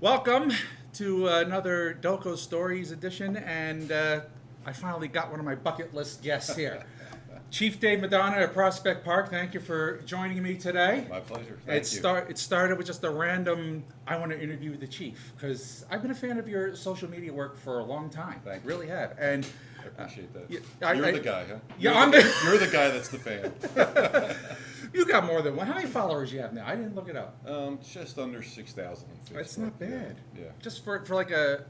Welcome to another Delco Stories edition, and I finally got one of my bucket list guests here. Chief Dave Madonna at Prospect Park, thank you for joining me today. My pleasure. Thank you. It started with just a random, I want to interview the chief, because I've been a fan of your social media work for a long time. Thank you. Really have. And I appreciate that. you're the guy, huh? Yeah, You're the guy that's the fan. You got more than one. How many followers you have now? I didn't look it up. Just under 6,000 on Facebook. It's not bad. Yeah. Just for like a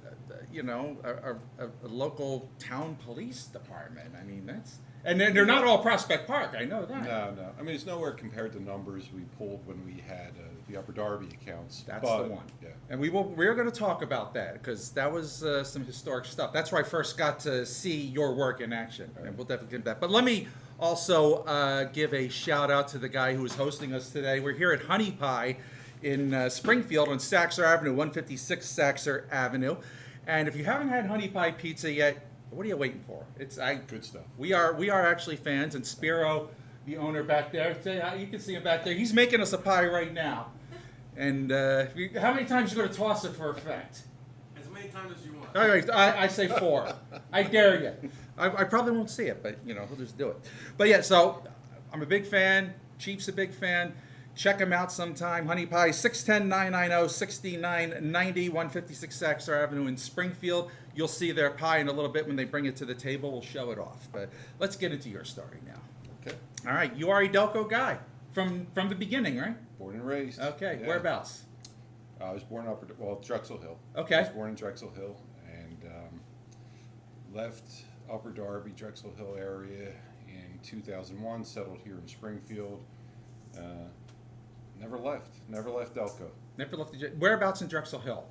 local town police department. I mean, that's... And then they're not all Prospect Park, I know that. No. I mean, it's nowhere compared to numbers we pulled when we had the Upper Darby accounts. That's the one. Yeah. And we're going to talk about that because that was some historic stuff. That's where I first got to see your work in action. Right. And we'll definitely get that. But let me also give a shout out to the guy who is hosting us today. We're here at Hunnypie in Springfield on Saxer Avenue, 156 Saxer Avenue. And if you haven't had Hunnypie pizza yet, what are you waiting for? Good stuff. We are actually fans, and Spiro, the owner back there, you can see him back there. He's making us a pie right now. And how many times are you going to toss it for effect? As many times as you want. All right, I say 4. I dare you. I probably won't see it, but we'll just do it. But yeah, so I'm a big fan. Chief's a big fan. Check him out sometime. Hunnypie, 610-990-6990, 156 Saxer Avenue in Springfield. You'll see their pie in a little bit when they bring it to the table. We'll show it off. But let's get into your story now. Okay. All right, you are a Delco guy from the beginning, right? Born and raised. Okay, Yeah. Whereabouts? I was born Drexel Hill. Okay. I was born in Drexel Hill and left Upper Darby, Drexel Hill area in 2001, settled here in Springfield. Never left Delco. Never left Whereabouts in Drexel Hill?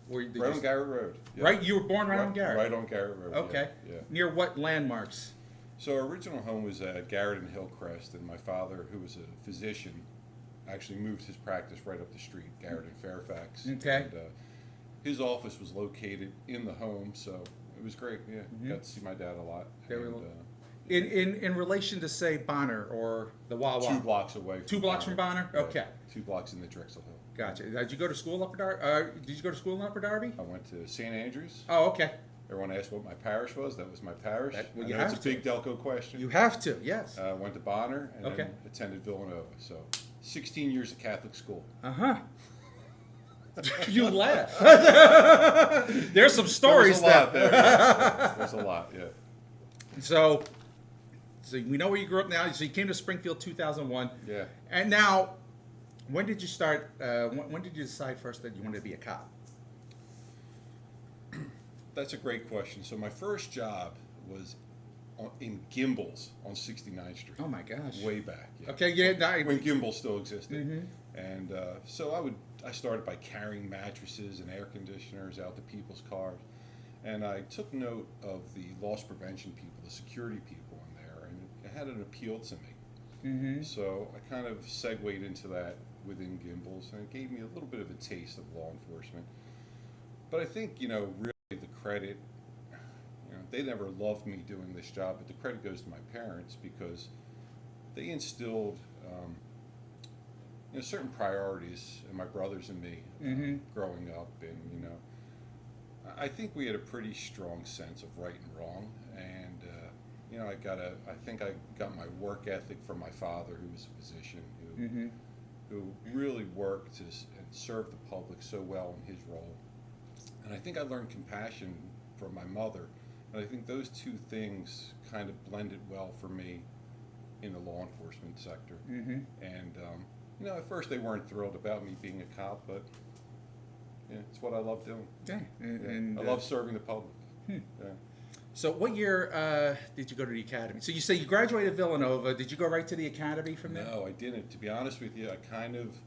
Right on Garrett Road. Yeah. Right, you were born right on Garrett? Right on Garrett Road. Okay. Yeah. Near what landmarks? So our original home was at Garrett and Hillcrest, and my father, who was a physician, actually moved his practice right up the street, Garrett and Fairfax. Okay. And, his office was located in the home, so it was great. Yeah, got to see my dad a lot. In relation to, say, Bonner or the Wawa? 2 blocks away. From 2 blocks from Bonner? Yeah, Okay. 2 blocks in the Drexel Hill. Gotcha. Did you go to school in Upper Darby? I went to St. Andrews. Oh, okay. Everyone asked what my parish was. That was my parish. Well, I you know it's have a big Delco question. You have to, yes. Went to Bonner and Okay. then attended Villanova. So 16 years of Catholic school. Uh-huh. You laugh. There's some stories There's a lot there. Yes. There's a lot, yeah. So we know where you grew up now. So you came to Springfield 2001. Yeah. And now, when did you start, when did you decide first that you wanted to be a cop? That's a great question. So my first job was in Gimbals on 69th Street. Oh my gosh. Way back. Yeah. Okay, yeah. When Gimbals still existed. Mhm. And so I started by carrying mattresses and air conditioners out to people's cars. And I took note of the loss prevention people, the security people in there, and it had an appeal to me. Mm-hmm. So I kind of segued into that within Gimbals, and it gave me a little bit of a taste of law enforcement. But I think, really the credit, they never loved me doing this job, but the credit goes to my parents because they instilled, certain priorities in my brothers and me growing up, and I think we had a pretty strong sense of right and wrong, and I think I got my work ethic from my father, who was a physician, who really worked and served the public so well in his role, and I think I learned compassion from my mother, and I think those two things kind of blended well for me in the law enforcement sector, and at first they weren't thrilled about me being a cop, but it's what I love doing. Yeah, and I love serving the public. Yeah. So what year did you go to the academy? So you say you graduated Villanova. Did you go right to the academy from there? No, I didn't. To be honest with you, I kind of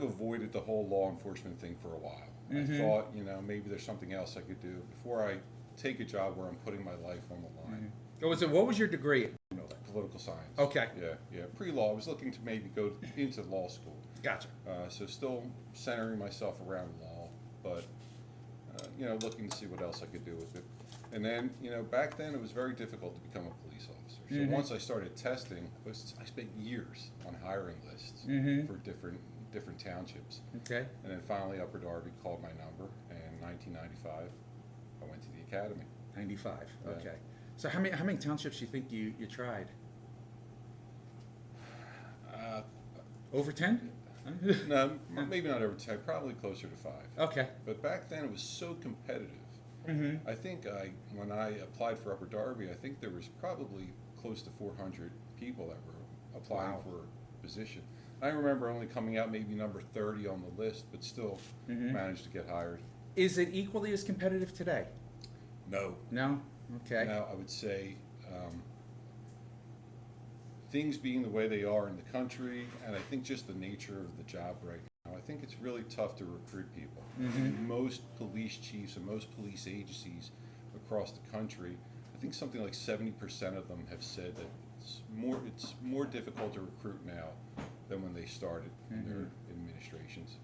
avoided the whole law enforcement thing for a while. I thought, maybe there's something else I could do before I take a job where I'm putting my life on the line. What was your degree? Political science. Okay. Yeah. Pre-law. I was looking to maybe go into law school. Gotcha. So still centering myself around law, but looking to see what else I could do with it. And then, back then it was very difficult to become a police officer. So once I started testing, I spent years on hiring lists for different different townships. Okay. And then finally Upper Darby called my number, and in 1995 I went to the academy. 95. Yeah. Okay. So how many townships do you think you tried? Over 10? No, maybe not over 10, probably closer to 5. Okay. But back then it was so competitive. Mm-hmm. I think when I applied for Upper Darby, I think there was probably close to 400 people that were applying Wow. for a position. I remember only coming out maybe number 30 on the list, but still managed to get hired. Is it equally as competitive today? No. No? Okay. Now, I would say things being the way they are in the country, and I think just the nature of the job right now, I think it's really tough to recruit people. Most police chiefs and most police agencies across the country, I think something like 70% of them have said that it's more difficult to recruit now than when they started in their administrations.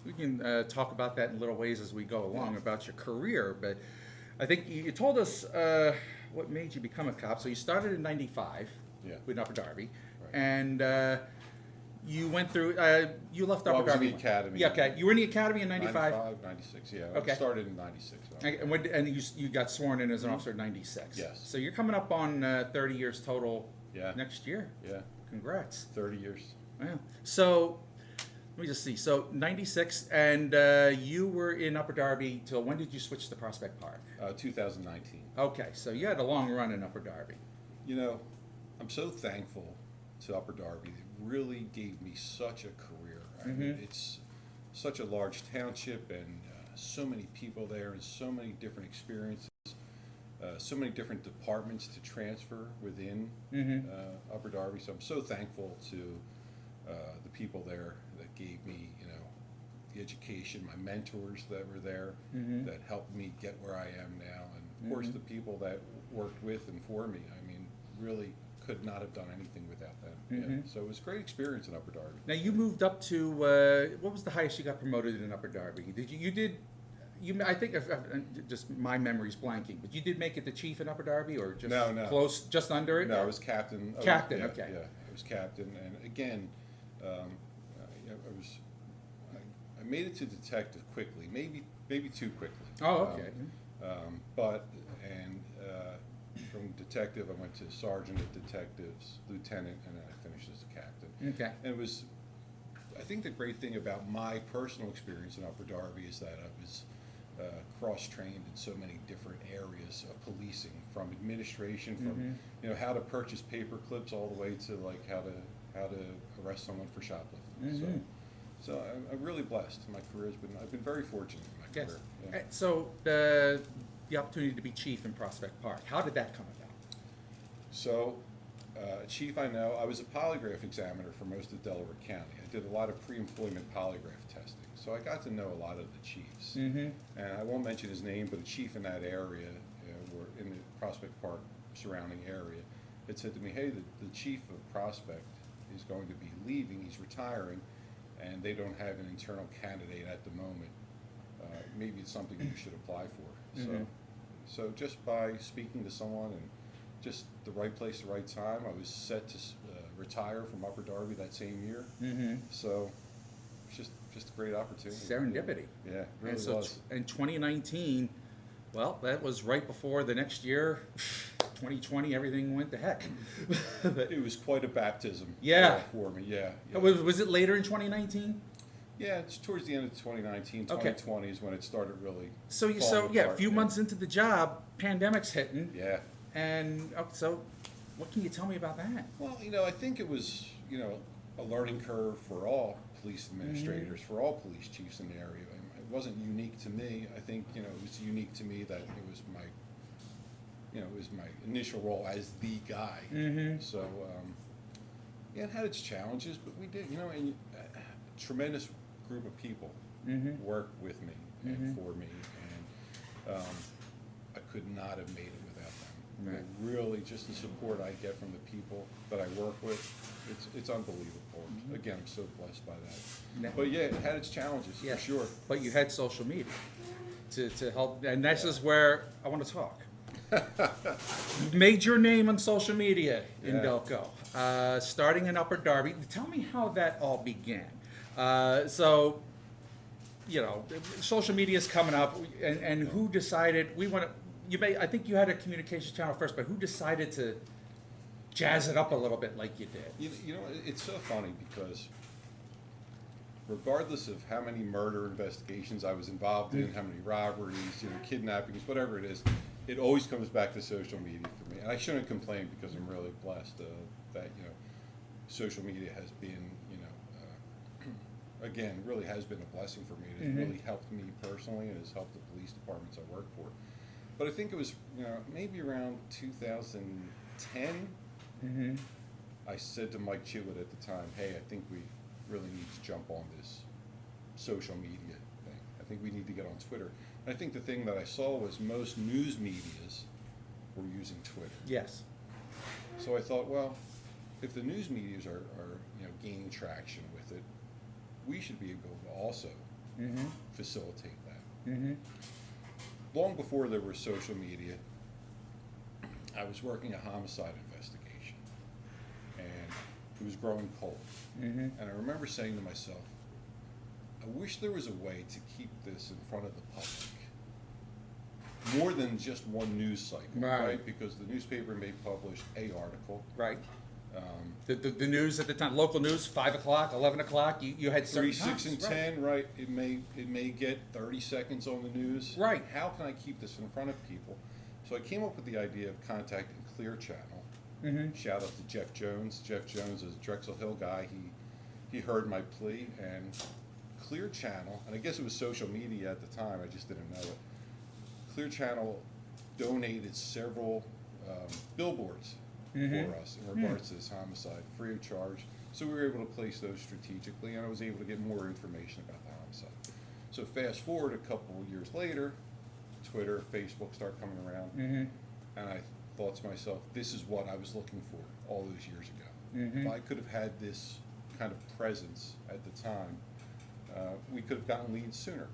We can talk about that in little ways as we go along about your career, but I think you told us what made you become a cop. So you started in 95 with Upper Darby, Right. and you went through, you left Well, I Upper was in Darby. the academy. Yeah, okay. You were in the academy in 95? 95, 96, yeah. Okay. I started in 96. And you got sworn in as an officer in 96. Yes. So you're coming up on 30 years total Yeah. next year. Yeah, Congrats. 30 years. Wow. So let me just see. So 96, and you were in Upper Darby till when did you switch to Prospect Park? 2019. Okay, so you had a long run in Upper Darby. You know, I'm so thankful to Upper Darby. It really gave me such a career. I mean, it's such a large township, and so many people there, and so many different experiences, so many different departments to transfer within Upper Darby. So I'm so thankful to the people there that gave me, the education, my mentors that were there that helped me get where I am now, and of course the people that worked with and for me. I mean, really could not have done anything without them. Yeah. So it was a great experience in Upper Darby. Now you moved up to what was the highest you got promoted in Upper Darby? I think just my memory's blanking, but you did make it the chief in Upper Darby, or just No. close, just under it? No, I was captain. Captain, Yeah, okay. Yeah, I was captain, and again, I made it to detective quickly, maybe too quickly. Oh, okay. From detective, I went to sergeant of detectives, lieutenant, and then I finished as a captain. Okay. And it was, I think the great thing about my personal experience in Upper Darby is that I was cross-trained in so many different areas of policing, from administration, from how to purchase paper clips, all the way to like how to arrest someone for shoplifting. So I'm really blessed. My career I've been very fortunate in my Yes. career. Yeah. So the opportunity to be chief in Prospect Park, how did that come about? So, chief, I know, I was a polygraph examiner for most of Delaware County. I did a lot of pre-employment polygraph testing, so I got to know a lot of the chiefs. And I won't mention his name, but a chief in that area, or in the Prospect Park surrounding area, had said to me, hey, the chief of Prospect is going to be leaving, he's retiring, and they don't have an internal candidate at the moment. Maybe it's something you should apply for. So just by speaking to someone and just the right place, the right time, I was set to retire from Upper Darby that same year. So it's just a great opportunity. Serendipity. Yeah, it really And so was. in 2019, well, that was right before the next year, 2020, everything went to heck. It was quite a baptism. Yeah. For me. Yeah. Was it later in 2019? Yeah, it's towards the end of 2019. Okay. 2020 is when it started really. So falling a apart, few months into the job, pandemic's hitting. Yeah. And so what can you tell me about that? Well, I think it was, a learning curve for all police administrators, for all police chiefs in the area. And it wasn't unique to me. I think, it was unique to me that it was my initial role as the guy. So, it had its challenges, but we did, and a tremendous group of people worked with me and for me, and I could not have made it without them. Right. Really, just the support I get from the people that I work with, it's unbelievable. Again, I'm so blessed by that. Now- But yeah, it had its challenges, Yeah. for sure. But you had social media to help, and this is where I want to talk. You've made your name on social media in Yeah. Delco, starting in Upper Darby. Tell me how that all began. So, you know, social media is coming up, and who decided we want to? I think you had a communications channel first, but who decided to jazz it up a little bit like you did? You know, it's so funny because regardless of how many murder investigations I was involved in, how many robberies, kidnappings, whatever it is, it always comes back to social media for me. And I shouldn't complain because I'm really blessed that social media has been, again, really has been a blessing for me. It has really helped me personally, and has helped the police departments I work for. But I think it was, maybe around 2010. I said to Mike Chitwood at the time, "Hey, I think we really need to jump on this social media thing. I think we need to get on Twitter." And I think the thing that I saw was most news medias were using Twitter. Yes. So I thought, well, if the news medias are gaining traction with it, we should be able to also facilitate that. Long before there was social media, I was working a homicide investigation, and it was growing cold. And I remember saying to myself, I wish there was a way to keep this in front of the public, more than just one news cycle, right? Because the newspaper may publish a article. Right. The news at the time, local news, 5 o'clock, 11 o'clock, you had 3, certain 6, times, and 10, right? It may get 30 seconds on the news. Right. How can I keep this in front of people? So I came up with the idea of contacting Clear Channel. Shout out to Jeff Jones. Jeff Jones is a Drexel Hill guy. He heard my plea, and Clear Channel, and I guess it was social media at the time, I just didn't know it. Clear Channel donated several billboards for us in regards to this homicide, free of charge. So we were able to place those strategically, and I was able to get more information about the homicide. So fast forward a couple of years later, Twitter, Facebook start coming around, and I thought to myself, this is what I was looking for all those years ago. If I could have had this kind of presence at the time, we could have gotten leads sooner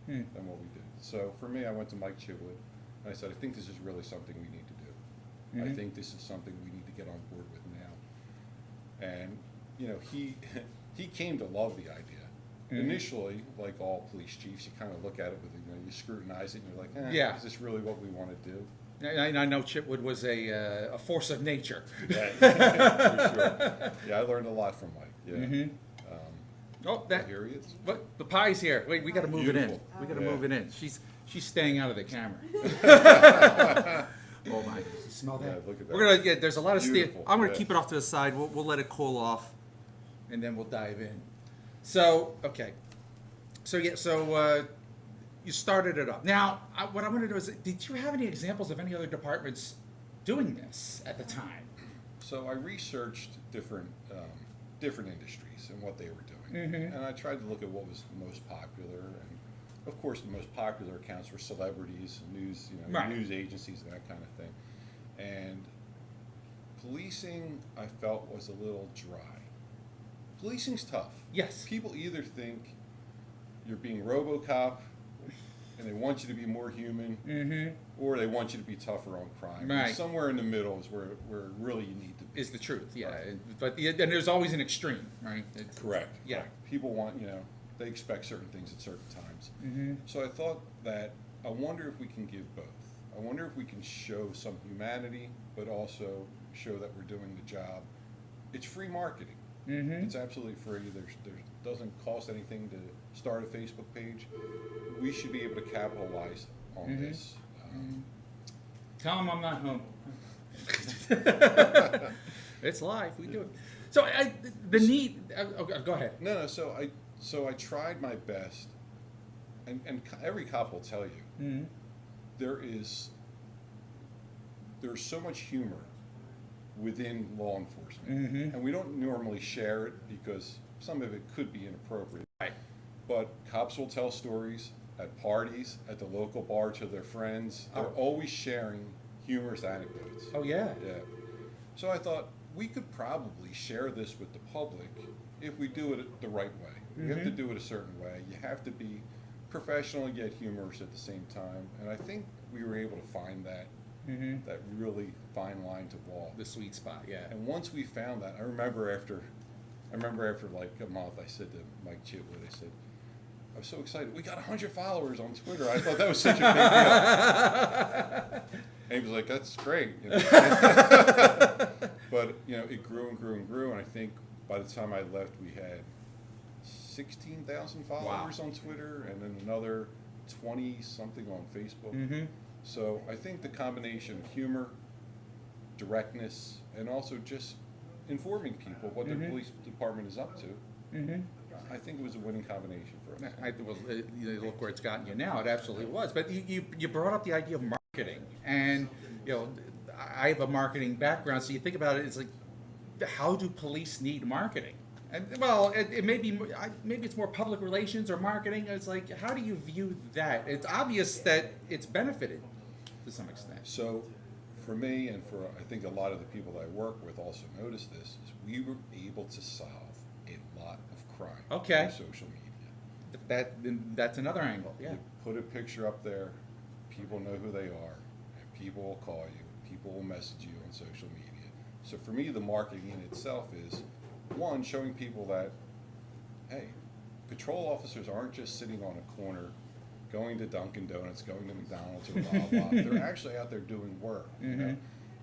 than what we did. So for me, I went to Mike Chitwood, and I said, I think this is really something we need to do. I think this is something we need to get on board with now. And he came to love the idea. Initially, like all police chiefs, you kind of look at it with you scrutinize it, and you're like, is this really what we want to do? I know Chitwood was a force of nature. Yeah, for sure. Yeah, I learned a lot from Mike. Yeah. Here he is. What? The pie's here. Wait, we got to move it in. Beautiful. We got to move it in. She's staying out of the camera. Oh my! You smell that? Yeah, look at that. We're gonna get. There's a lot of Beautiful. I'm gonna Yeah. keep it off to the side. We'll let it cool off, and then we'll dive in. So okay. So you started it up. Now, what I want to do is, did you have any examples of any other departments doing this at the time? So I researched different industries and what they were doing, and I tried to look at what was the most popular. And of course, the most popular accounts were celebrities, news, news agencies, and that kind of thing. And policing, I felt, was a little dry. Policing's tough. Yes. People either think you're being RoboCop, and they want you to be more human, or they want you to be tougher on crime. Right. And somewhere in the middle is where really you need to be. Is the truth, yeah. Right. But and there's always an extreme, right? Correct. Yeah. Correct. People want, they expect certain things at certain times. So I thought that I wonder if we can give both. I wonder if we can show some humanity, but also show that we're doing the job. It's free marketing. It's absolutely free. There doesn't cost anything to start a Facebook page. We should be able to capitalize on this. Tell them I'm not home. It's live. We do it. So go ahead. No. So I tried my best, and every cop will tell you there's so much humor within law enforcement, and we don't normally share it because some of it could be inappropriate. Right. But cops will tell stories at parties, at the local bar to their friends. They're always sharing humorous anecdotes. Oh yeah. Yeah. So I thought we could probably share this with the public if we do it the right way. We have to do it a certain way. You have to be professional yet humorous at the same time. And I think we were able to find that really fine line to walk. The sweet spot, yeah. And once we found that, I remember after I remember after like a month, I said to Mike Chitwood, I said, I was so excited. We got 100 followers on Twitter. I thought that was such a big deal. And he was like, that's great. You know? But, you know, it grew and grew and grew. And I think by the time I left, we had 16,000 followers on Twitter and then another 20-something on Facebook. Mm-hmm. So I think the combination of humor, directness, and also just informing people what the police department is up to, I think it was a winning combination for us. Look where it's gotten you now. It absolutely was. But you brought up the idea of marketing, and you know, I have a marketing background, so you think about it. It's like, how do police need marketing? And well, it may be maybe it's more public relations or marketing. It's like, how do you view that? It's obvious that it's benefited to some extent. So, for me and for I think a lot of the people that I work with also noticed this, is we were able to solve a lot of crime Okay. through social media. That's another angle. Yeah. You put a picture up there, people know who they are, and people will call you, people will message you on social media. So for me, the marketing in itself is, one, showing people that, hey, patrol officers aren't just sitting on a corner going to Dunkin' Donuts, going to McDonald's or blah, blah. They're actually out there doing work. You know?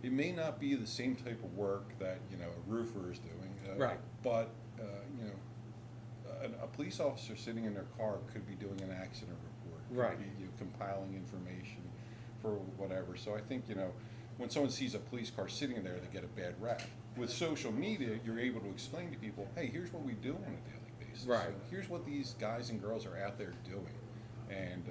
It may not be the same type of work that, you know, a roofer is doing. Right. But, you know, a police officer sitting in their car could be doing an accident report. Could Right. be, you know, compiling information for whatever. So I think, you know, when someone sees a police car sitting there, they get a bad rap. With social media, you're able to explain to people, hey, here's what we do on a daily basis. Right. Here's what these guys and girls are out there doing. And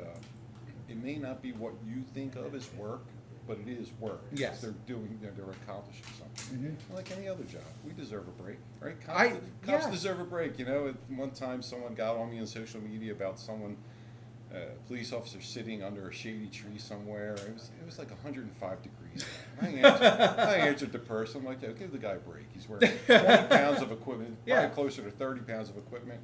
it may not be what you think of as work, but it is work. Yes. They're doing, they're accomplishing something. Like any other job, we deserve a break, right? Cops yeah. deserve a break. You know, at one time someone got on me on social media about someone, police officer sitting under a shady tree somewhere. It was like 105 degrees. I answered the person, I'm like, yeah, give the guy a break. He's wearing 20 pounds of equipment, probably closer to 30 pounds of equipment.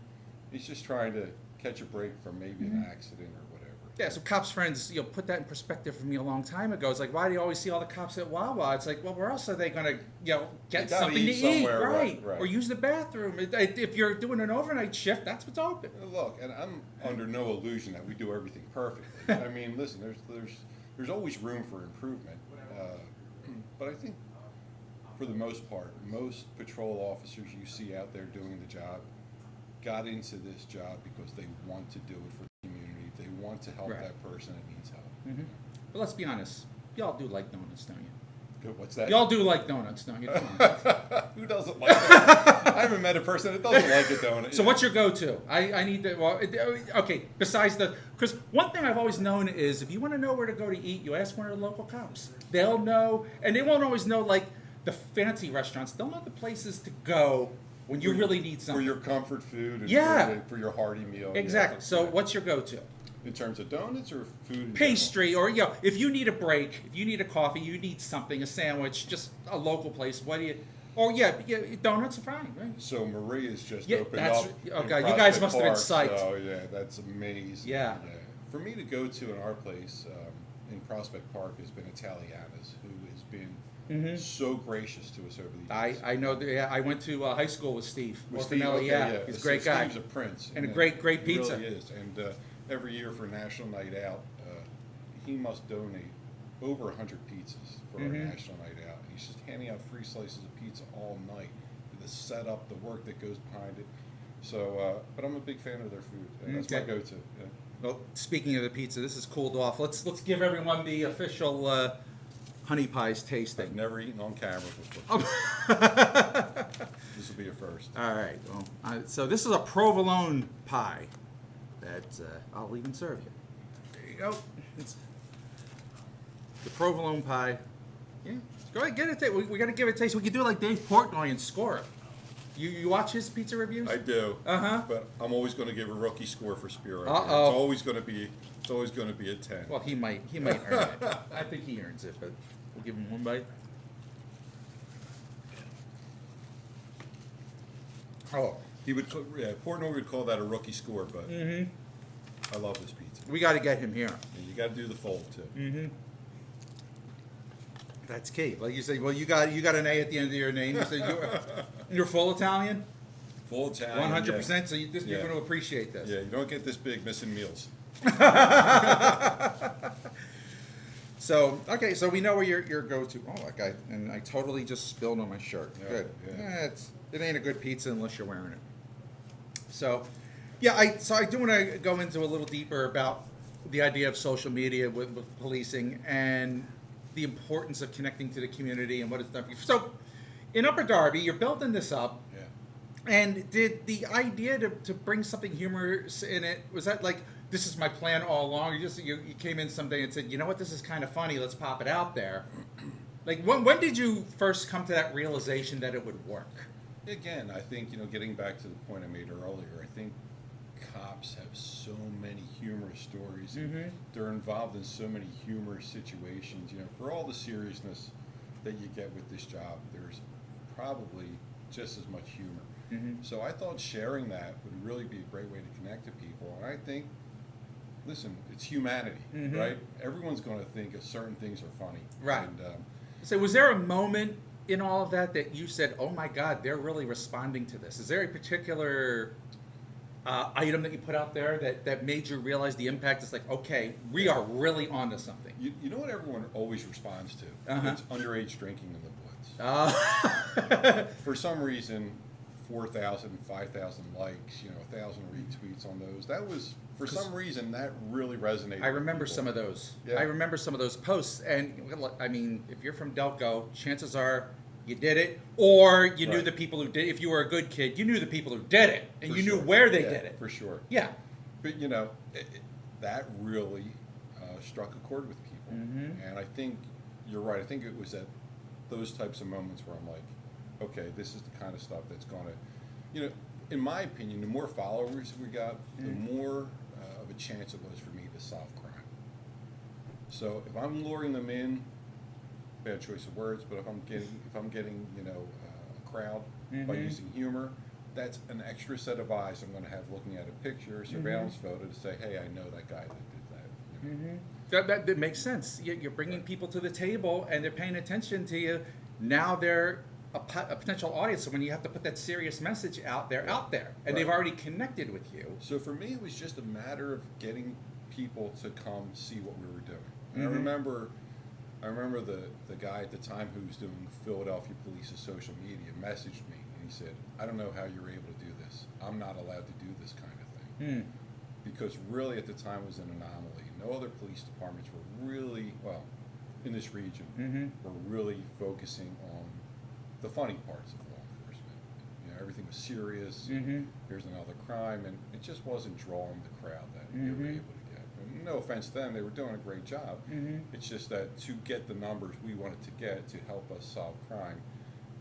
He's just trying to catch a break from maybe an accident or whatever. Yeah, so cops friends, put that in perspective for me a long time ago. It's like, why do you always see all the cops at Wawa? It's like, well, where else are they going to, get They gotta something to eat eat, somewhere, right? right. Or use the bathroom. If you're doing an overnight shift, that's what's open. Look, and I'm under no illusion that we do everything perfectly. I mean, listen, there's always room for improvement. But I think, for the most part, most patrol officers you see out there doing the job got into this job because they want to do it for the community. They want to help that person that needs help. But let's be honest, y'all do like donuts, don't you? Good, what's that? Y'all do like donuts, don't you? Come on. Who doesn't like donuts? I haven't met a person that doesn't like a donut. So what's your go-to? I need to, okay, besides because one thing I've always known is if you want to know where to go to eat, you ask one of the local cops. They'll know, and they won't always know like the fancy restaurants. They'll know the places to go when you really need something. For your comfort food and for your hearty meal. Exactly. Yeah. So what's your go-to? In terms of donuts or food in Pastry, or if you need a break, if you need a coffee, you need something, a sandwich, just a local place. What do you? Or donuts are fine, right? So Maria's just Yeah, opened that's- up. oh, in God, you guys Prospect must have been Park, psyched. So yeah, that's amazing. Yeah. For me to go to in our place in Prospect Park has been Italiana's, who has been so gracious to us over the years. I know. I went to high school with Steve. With Steve, Orfanelli, okay, he's a So great guy. Steve's a prince. And a great he pizza. really is. And every year for National Night Out, he must donate over 100 pizzas for our National Night Out. He's just handing out free slices of pizza all night. The setup, the work that goes behind it. So, but I'm a big fan of their food. That's my go-to. Yeah. Well, speaking of the pizza, this is cooled off. Let's give everyone the official Hunnypie's tasting. I've never eaten on camera before. Oh. This will be a first. All right. Well, so this is a provolone pie that I'll even serve you. There you go. It's the provolone pie. Yeah. Go ahead, get it. We got to give it a taste. We can do it like Dave Portnoy and score it. You watch his pizza reviews? I do. Uh-huh. But I'm always going to give a rookie score for Spiro. Uh-oh. It's always going to be a 10. Well, he might earn it. I think he earns it, but we'll give him one bite. Oh, Portnoy would call that a rookie score, but I love this pizza. we got to get him here. And you got to do the fold too. That's key. Like you say, well, you got an A at the end of your name. You said you're full Italian. Full Italian. 100%. So you're Yeah. going to appreciate this. Yeah, you don't get this big missing meals. So okay, so we know where your go-to. Oh, okay, and I totally just spilled on my shirt. Yeah, Good. yeah. It ain't a good pizza unless you're wearing it. So, yeah, I do want to go into a little deeper about the idea of social media with policing and the importance of connecting to the community and what it's done for you. So, in Upper Darby, you're building this up. Yeah. And did the idea to bring something humorous in it, was that like, this is my plan all along? You came in someday and said, you know what, this is kind of funny, let's pop it out there. Like, when did you first come to that realization that it would work? Again, I think, getting back to the point I made earlier, I think cops have so many humorous stories. Mm-hmm. They're involved in so many humorous situations. For all the seriousness that you get with this job, there's probably just as much humor. Mm-hmm. So I thought sharing that would really be a great way to connect to people. And I think, listen, it's humanity, Mm-hmm. right? Everyone's going to think certain things are funny. Right. And, So was there a moment in all of that you said, oh my God, they're really responding to this? Is there a particular item that you put out there that made you realize the impact? It's like, okay, we are really onto something. you know what everyone always responds to? Uh-huh. It's underage drinking in the woods. For some reason, 4,000, 5,000 likes, 1,000 retweets on those. That was, for some reason, that really resonated. I remember with people. some of those. Yeah. I remember some of those posts. And I mean, if you're from Delco, chances are you did it, or you knew Right. the people who did. If you were a good kid, you knew the people who did it, and For you sure. knew where they Yeah, did it. For sure. Yeah. But, that really struck a chord with people. Mhm. And I think you're right. I think it was at those types of moments where I'm like, okay, this is the kind of stuff that's going to, in my opinion, the more followers we got, the more of a chance it was for me to solve crime. So if I'm luring them in, bad choice of words, but if I'm getting a crowd by Mhm. using humor, that's an extra set of eyes I'm going to have looking at a picture, a surveillance photo to say, hey, I know that guy that did that. Mm-hmm. That makes sense. You're bringing people to the table, and they're paying attention to you. Now they're a potential audience. So when you have to put that serious message out there, and they've Right. already connected with you. So for me, it was just a matter of getting people to come see what we were doing. And Mhm. I remember the guy at the time who was doing Philadelphia Police's social media messaged me, and he said, I don't know how you're able to do this. I'm not allowed to do this kind of thing. Because really at the time it was an anomaly. No other police departments were really, well, in this region, were really focusing on the funny parts of law enforcement. Everything was serious. Here's another crime, and it just wasn't drawing the crowd that we were able to get. And no offense to them, they were doing a great job. It's just that to get the numbers we wanted to get to help us solve crime,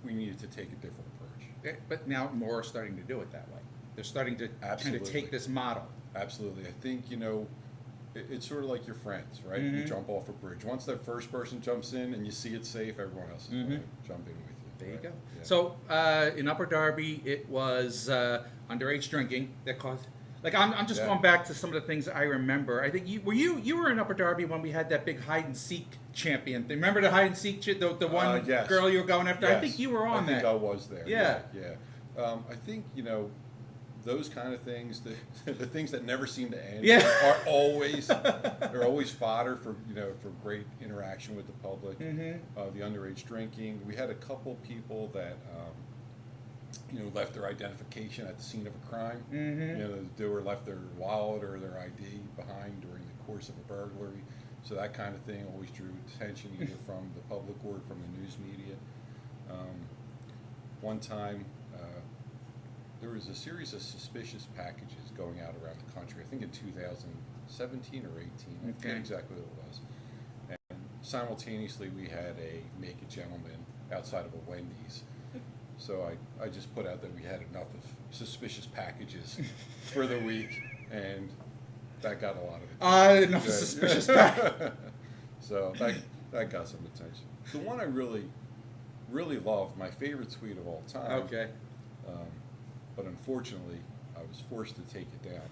we needed to take a different approach. But now more are starting to do it that way. They're starting to kind of Absolutely. take this model. Absolutely. I think, it's sort of like your friends, right? You jump off a bridge. Once that first person jumps in and you see it safe, everyone else is going to jump in with you. There you right? go. Yeah. So in Upper Darby, it was underage drinking that caused. Like I'm just Yeah. going back to some of the things I remember. I think you were in Upper Darby when we had that big hide and seek champion. Remember the hide and seek the one Yes. girl you were going after? I Yes. think you were on I think that. I was there. Yeah. Yeah. I think, those kind of things, the things that never seem to end, Yeah. are always they're always fodder for for great interaction with the public. The underage drinking. We had a couple people that left their identification at the scene of a crime. The doer left their wallet or their ID behind during the course of a burglary. So that kind of thing always drew attention either from the public or from the news media. One time, there was a series of suspicious packages going out around the country, I think in 2017 or 18, I forget Okay. exactly what it was. And simultaneously we had a naked gentleman outside of a Wendy's. So I just put out that we had enough of suspicious packages for the week, and that got a lot of attention. Enough of Good. suspicious pack. So that got some attention. The one I really loved, my favorite tweet of all time. Okay. But unfortunately, I was forced to take it down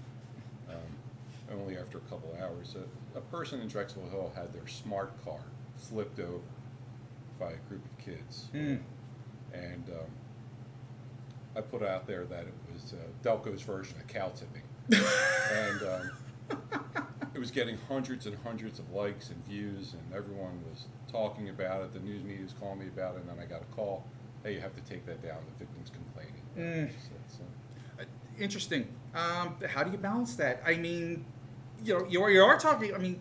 only after a couple hours. A person in Drexel Hill had their smart car flipped over by a group of kids. And I put out there that it was Delco's version of cow tipping, and it was getting hundreds and hundreds of likes and views, and everyone was talking about it. The news media was calling me about it, and then I got a call, hey, you have to take that down. The victim's complaining. Interesting. How do you balance that? I mean, you are talking. I mean,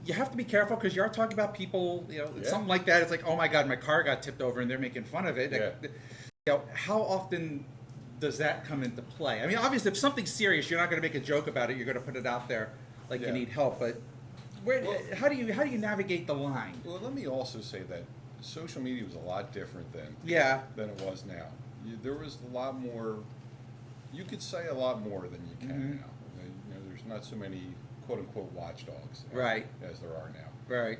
you have to be careful because you are talking about people. Something like that. It's like, oh my God, my car got tipped over, and they're making fun of it. Yeah. How often does that come into play? I mean, obviously, if something's serious, you're not going to make a joke about it. You're going to put it out there like you need help. But how do you navigate the line? Well, let me also say that social media was a lot different then than it was now. There was a lot more. You could say a lot more than you can now. There's not so many quote unquote watchdogs as there are now. Right.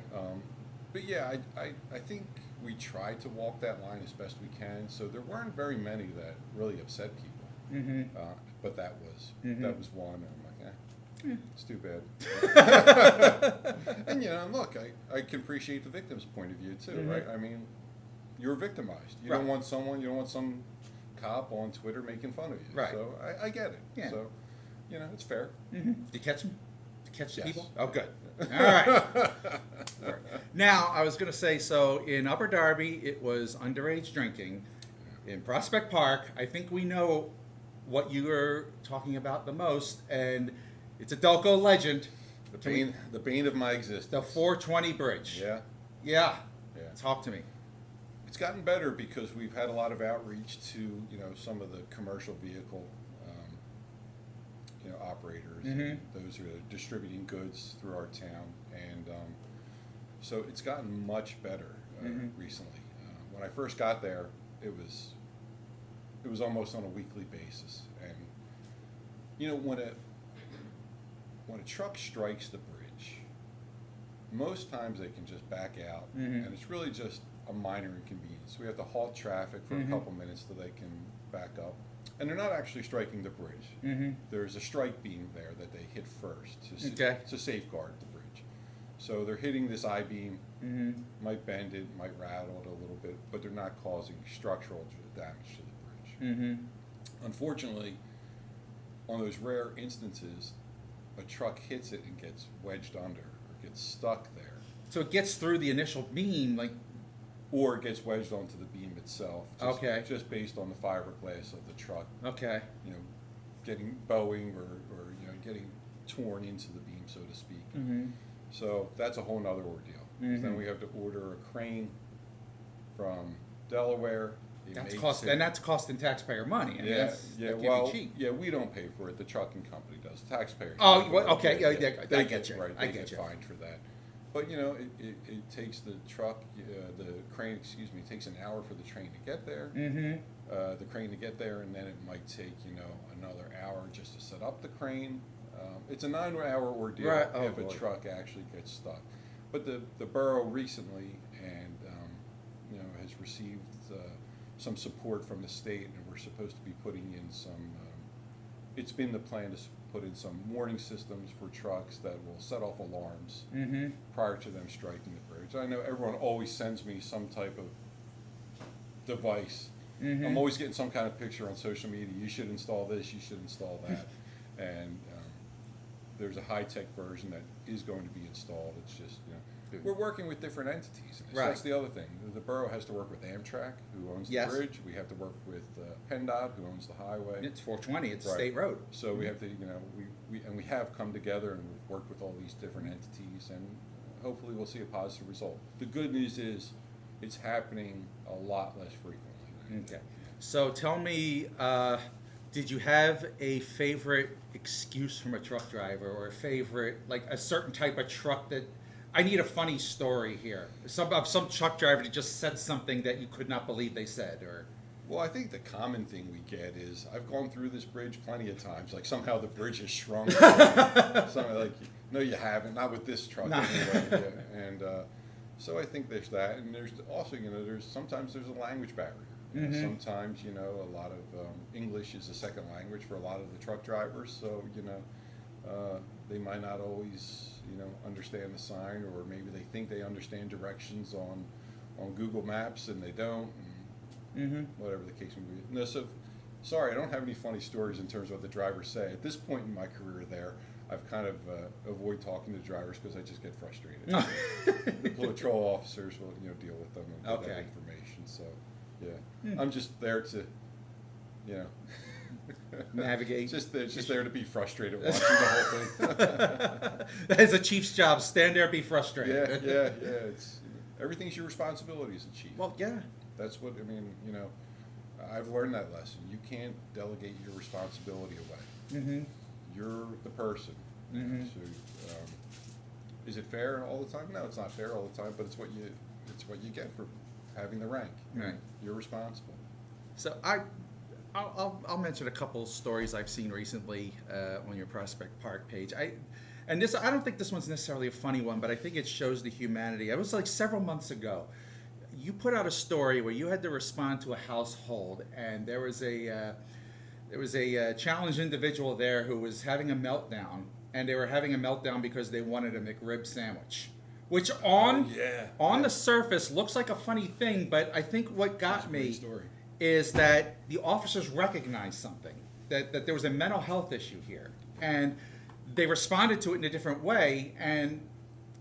But yeah, I think we tried to walk that line as best we can. So there weren't very many that really upset people. But that was one. And I'm like, it's too bad. And look, I can appreciate the victim's point of view too, right? I mean, you're victimized. You don't want some cop on Twitter making fun of you. Right. So I get it. Yeah. So, it's fair. Did you catch them? Catch the Yes. people? Oh, good. All right. Now, I was going to say, so in Upper Darby, it was underage drinking. In Prospect Park, I think we know what you are talking about the most, and it's a Delco legend. The bane of my existence. The 420 bridge. Yeah. Yeah. Talk to me. It's gotten better because we've had a lot of outreach to some of the commercial vehicle operators, and those who are distributing goods through our town, and so it's gotten much better recently. When I first got there, it was almost on a weekly basis, and when a truck strikes the bridge, most times they can just back out, and it's really just a minor inconvenience. We have to halt traffic for a couple minutes so they can back up. And they're not actually striking the bridge. There's a strike beam there that they hit first to safeguard the bridge. So they're hitting this I-beam, might bend it, might rattle it a little bit, but they're not causing structural damage to the bridge. Unfortunately, on those rare instances, a truck hits it and gets wedged under or gets stuck there. So it gets through the initial beam, or it gets wedged onto the beam itself. Just based on the fiberglass of the truck. Okay. Getting bowing or getting torn into the beam, so to speak. So that's a whole nother ordeal. Then we have to order a crane from Delaware. That's costing taxpayer money. That can't be cheap. Yeah, we don't pay for it. The trucking company does. Taxpayers. Oh, okay. They I get you. Right, I they get you. fined for that. But it takes the crane, takes an hour for the train to get there. The crane to get there, and then it might take another hour just to set up the crane. It's a 9-hour ordeal if a truck actually gets stuck. But the borough recently has received some support from the state, and we're supposed to be putting in some. It's been the plan to put in some warning systems for trucks that will set off alarms prior to them striking the bridge. I know everyone always sends me some type of device. I'm always getting some kind of picture on social media. You should install this. You should install that. And there's a high-tech version that is going to be installed. It's just we're working with different entities. That's the other thing. The borough has to work with Amtrak, who owns the bridge. We have to work with PennDOT, who owns the highway. It's 420. It's a state road. So we have to, we have come together and we've worked with all these different entities, and hopefully we'll see a positive result. The good news is it's happening a lot less frequently. Okay. So tell me, did you have a favorite excuse from a truck driver, or a favorite, a certain type of truck that? I need a funny story here. Some truck driver that just said something that you could not believe they said, or. Well, I think the common thing we get is, I've gone through this bridge plenty of times. Somehow the bridge has shrunk. Something no, you haven't. Not with this truck anyway. And so I think there's that, and there's also sometimes there's a language barrier. Sometimes a lot of English is a second language for a lot of the truck drivers. So they might not always understand the sign, or maybe they think they understand directions on Google Maps and they don't. whatever the case may be. No, so sorry, I don't have any funny stories in terms of what the drivers say. At this point in my career there, I've kind of avoid talking to drivers because I just get frustrated. The patrol officers will, deal with them and get that information. So, yeah, I'm just there to, navigate. just there to be frustrated watching the whole thing. That's a chief's job. Stand there, and be frustrated. Yeah. It's everything's your responsibility as a chief. Well, yeah. That's what I mean. I've learned that lesson. You can't delegate your responsibility away. You're the person. So, is it fair all the time? No, it's not fair all the time. But it's what you get for having the rank. Right. You're responsible. So I'll mention a couple stories I've seen recently on your Prospect Park page. I don't think this one's necessarily a funny one, but I think it shows the humanity. It was like several months ago. You put out a story where you had to respond to a household, and there was a challenged individual there who was having a meltdown, and they were having a meltdown because they wanted a McRib sandwich, which on the surface looks like a funny thing, but I think what got me is that the officers recognized something, that there was a mental health issue here, and they responded to it in a different way. And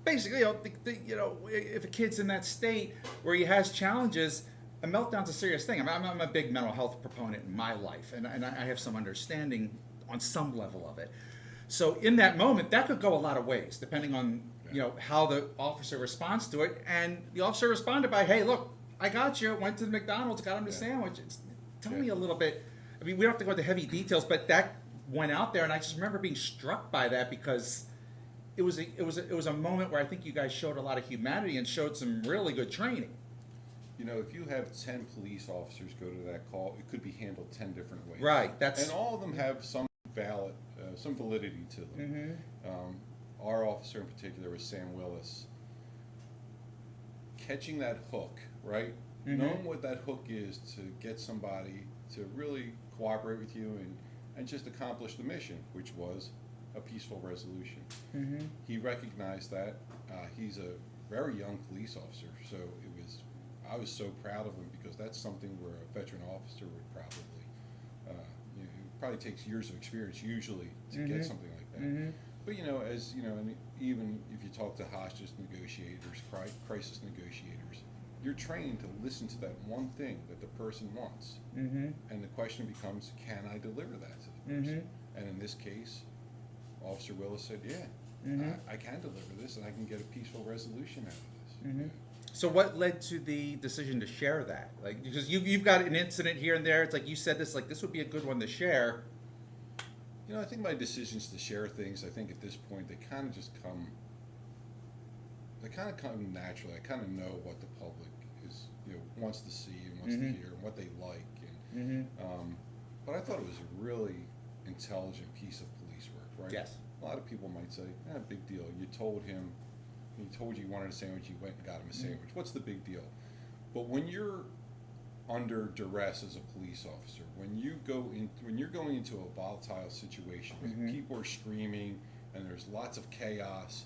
basically, if a kid's in that state where he has challenges, a meltdown's a serious thing. I'm a big mental health proponent in my life, and I have some understanding on some level of it. So in that moment, that could go a lot of ways, depending on how the officer responds to it. And the officer responded by, "Hey, look, I got you. Went to the McDonald's, got him the sandwich." Tell me a little bit. I mean, we don't have to go into heavy details, but that went out there, and I just remember being struck by that because it was a moment where I think you guys showed a lot of humanity and showed some really good training. If you have 10 police officers go to that call, it could be handled 10 different ways. Right. And all of them have some validity to them. Our officer in particular was Sam Willis. Catching that hook, right? Knowing what that hook is to get somebody to really cooperate with you and just accomplish the mission, which was a peaceful resolution. He recognized that. He's a very young police officer, so I was so proud of him because that's something where a veteran officer would probably takes years of experience usually to get something like that. But and even if you talk to hostage negotiators, crisis negotiators, you're trained to listen to that one thing that the person wants, and the question becomes, can I deliver that to the person? And in this case, Officer Willis said, I can deliver this, and I can get a peaceful resolution out of this. So what led to the decision to share that? Like, because you've got an incident here and there. It's like you said this would be a good one to share. I think my decisions to share things, I think at this point, they kind of come naturally. I kind of know what the public is, wants to see and wants to hear and what they like. And, but I thought it was a really intelligent piece of police work, right? Yes. A lot of people might say, big deal. You told you wanted a sandwich, you went and got him a sandwich. What's the big deal? But when you're under duress as a police officer, when you're going into a volatile situation where people are screaming and there's lots of chaos,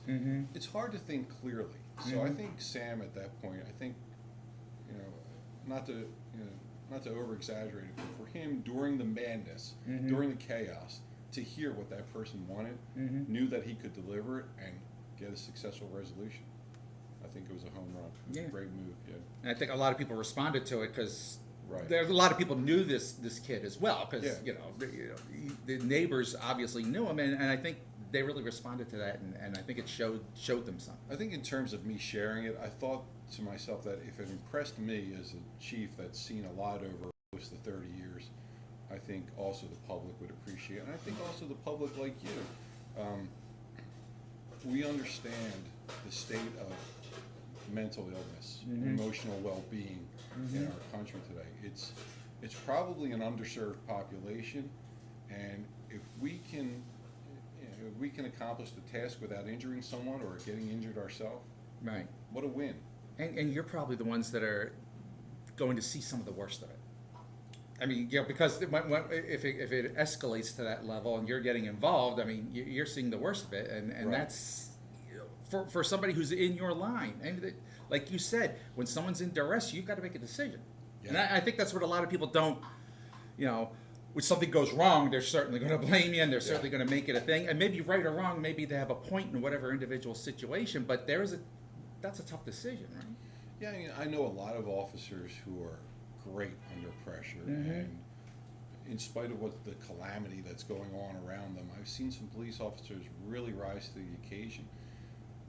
it's hard to think clearly. So I think Sam at that point, not to over exaggerate it, but for him during the madness, during the chaos, to hear what that person wanted, knew that he could deliver it and get a successful resolution. I think it was a home run. It was a great move. Yeah. And I think a lot of people responded to it because Right. There's a lot of people knew this kid as well because the neighbors obviously knew him, and I think they really responded to that, and I think it showed them something. I think in terms of me sharing it, I thought to myself that if it impressed me as a chief that's seen a lot over close to 30 years, I think also the public would appreciate it. And I think also the public like you. We understand the state of mental illness, emotional well-being in our country today. It's probably an underserved population, and if we can accomplish the task without injuring someone or getting injured ourselves, Right. what a win. And you're probably the ones that are going to see some of the worst of it. I mean, because if it escalates to that level and you're getting involved, I mean, you're seeing the worst of it, and Right. that's for somebody who's in your line. And like you said, when someone's in duress, you've got to make a decision. And I think that's what a lot of people don't, when something goes wrong, they're certainly going to blame you and they're certainly going to make it a thing. And maybe right or wrong, maybe they have a point in whatever individual situation, but that's a tough decision, right? Yeah, I know a lot of officers who are great under pressure, and in spite of what the calamity that's going on around them, I've seen some police officers really rise to the occasion.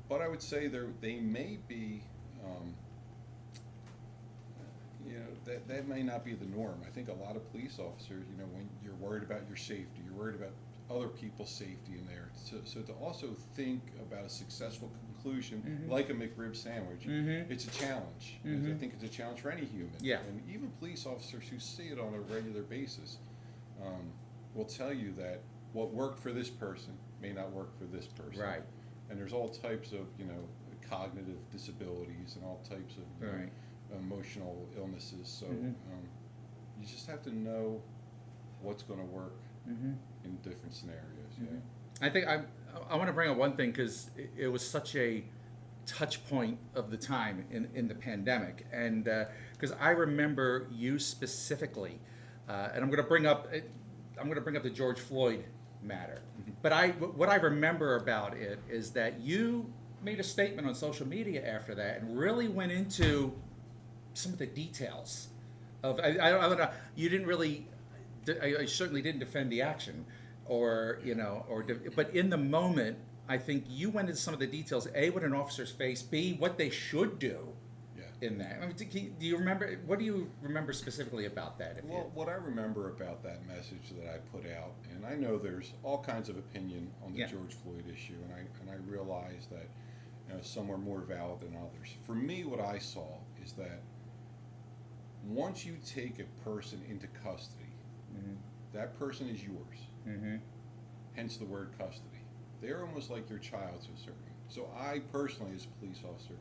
But I would say they may be, that may not be the norm. I think a lot of police officers, when you're worried about your safety, you're worried about other people's safety in there. So to also think about a successful conclusion, like a McRib sandwich, it's a challenge. I think it's a challenge for any human. Yeah. And even police officers who see it on a regular basis will tell you that what worked for this person may not work for this person. Right. And there's all types of, cognitive disabilities and all types of emotional illnesses. So you just have to know what's going to work in different scenarios. Yeah. I think I want to bring up one thing because it was such a touch point of the time in the pandemic, and because I remember you specifically, and I'm going to bring up the George Floyd matter. But what I remember about it is that you made a statement on social media after that and really went into some of the details of. I don't know. You didn't really. I certainly didn't defend the action, but in the moment, I think you went into some of the details. A, what an officer's face. B, what they should do. In that, I mean, do you remember? What do you remember specifically about that? What I remember about that message that I put out, and I know there's all kinds of opinion on the George Floyd issue, and I realize that some are more valid than others. For me, what I saw is that once you take a person into custody, that person is yours. Hence the word custody. They're almost like your child to a certain extent. So I personally, as a police officer,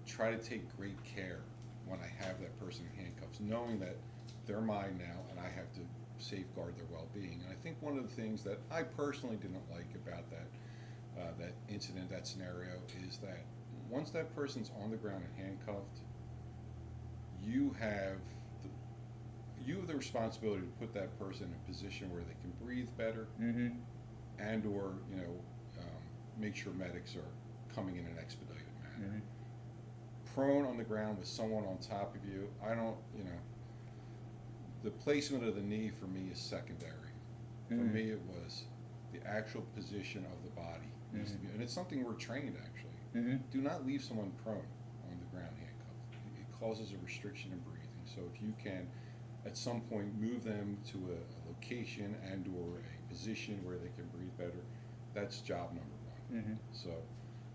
try to take great care when I have that person in handcuffs, knowing that they're mine now and I have to safeguard their well-being. And I think one of the things that I personally didn't like about that incident, that scenario, is that once that person's on the ground and handcuffed, you have the responsibility to put that person in a position where they can breathe better, and or make sure medics are coming in an expedited manner. Prone on the ground with someone on top of you, the placement of the knee for me is secondary. For me, it was the actual position of the body needs to be, and it's something we're trained actually. Do not leave someone prone on the ground handcuffed. It causes a restriction in breathing. So if you can, at some point, move them to a location and or a position where they can breathe better, that's job number one. So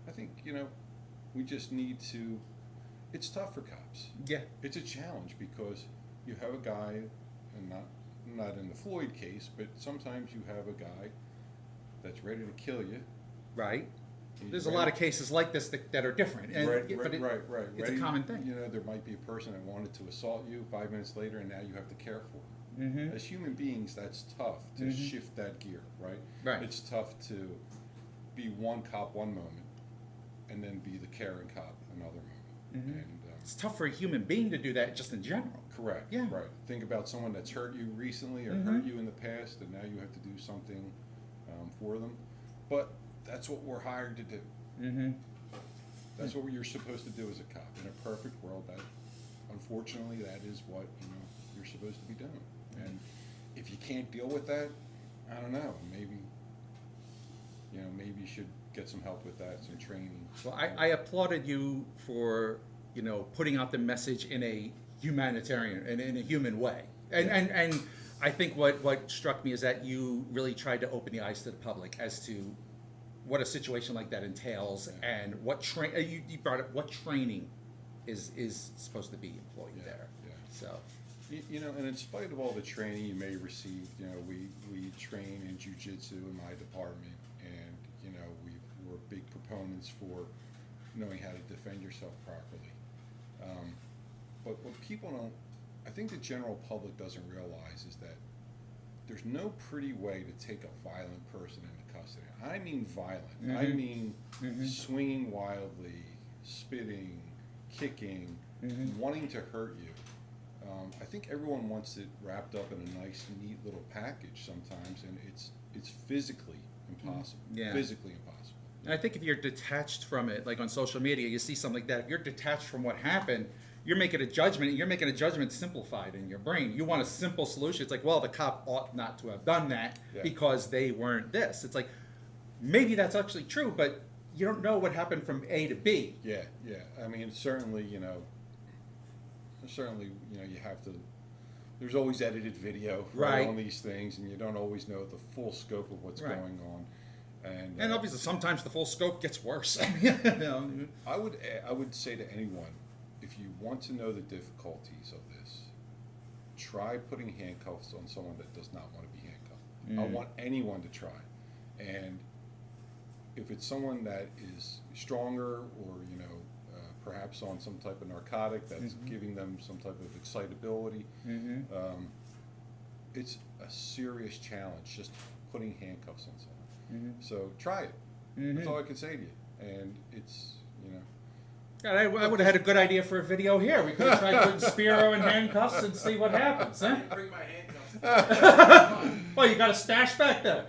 I think, we just need to, it's tough for cops. Yeah. It's a challenge because you have a guy, and not in the Floyd case, but sometimes you have a guy that's ready to kill you. Right. There's a lot of cases like this that are different. And right. It's a common thing. There might be a person that wanted to assault you 5 minutes later, and now you have to care for them. As human beings, that's tough to shift that gear, right? Right. It's tough to be one cop one moment and then be the caring cop another moment. And it's tough for a human being to do that just in general. Correct. Yeah. Right. Think about someone that's hurt you recently or hurt you in the past, and now you have to do something for them. But that's what we're hired to do. That's what you're supposed to do as a cop. In a perfect world, unfortunately, that is what you're supposed to be doing. And if you can't deal with that, I don't know. Maybe you should get some help with that, some training. Well, I applauded you for putting out the message in a humanitarian and in a human way. And I think what struck me is that you really tried to open the eyes to the public as to what a situation like that entails and what you brought up what training is supposed to be employed there. Yeah. So. And in spite of all the training you may receive, we train in jiu-jitsu in my department, and we're big proponents for knowing how to defend yourself properly. But what people don't, I think the general public doesn't realize is that there's no pretty way to take a violent person into custody. I mean violent. I mean swinging wildly, spitting, kicking, wanting to hurt you. I think everyone wants it wrapped up in a nice, neat little package sometimes, and it's physically impossible. Yeah. Physically impossible. And I think if you're detached from it, like on social media, you see something like that. If you're detached from what happened, you're making a judgment. You're making a judgment simplified in your brain. You want a simple solution. It's like, well, the cop ought not to have done that because they weren't this. It's like, maybe that's actually true, but you don't know what happened from A to B. Yeah. I mean, certainly, you have to. There's always edited video Right. on these things, and you don't always know the full scope of what's Right. going on. And obviously, sometimes the full scope gets worse. I would say to anyone, if you want to know the difficulties of this, try putting handcuffs on someone that does not want to be handcuffed. I want anyone to try, and if it's someone that is stronger or perhaps on some type of narcotic that's giving them some type of excitability, it's a serious challenge just putting handcuffs on someone. So try it. That's all I can say to you. And it's, God, I would have had a good idea for a video here. We could have tried putting Spiro in handcuffs and see what happens, huh? Bring my handcuffs. Well, you got a stash back there.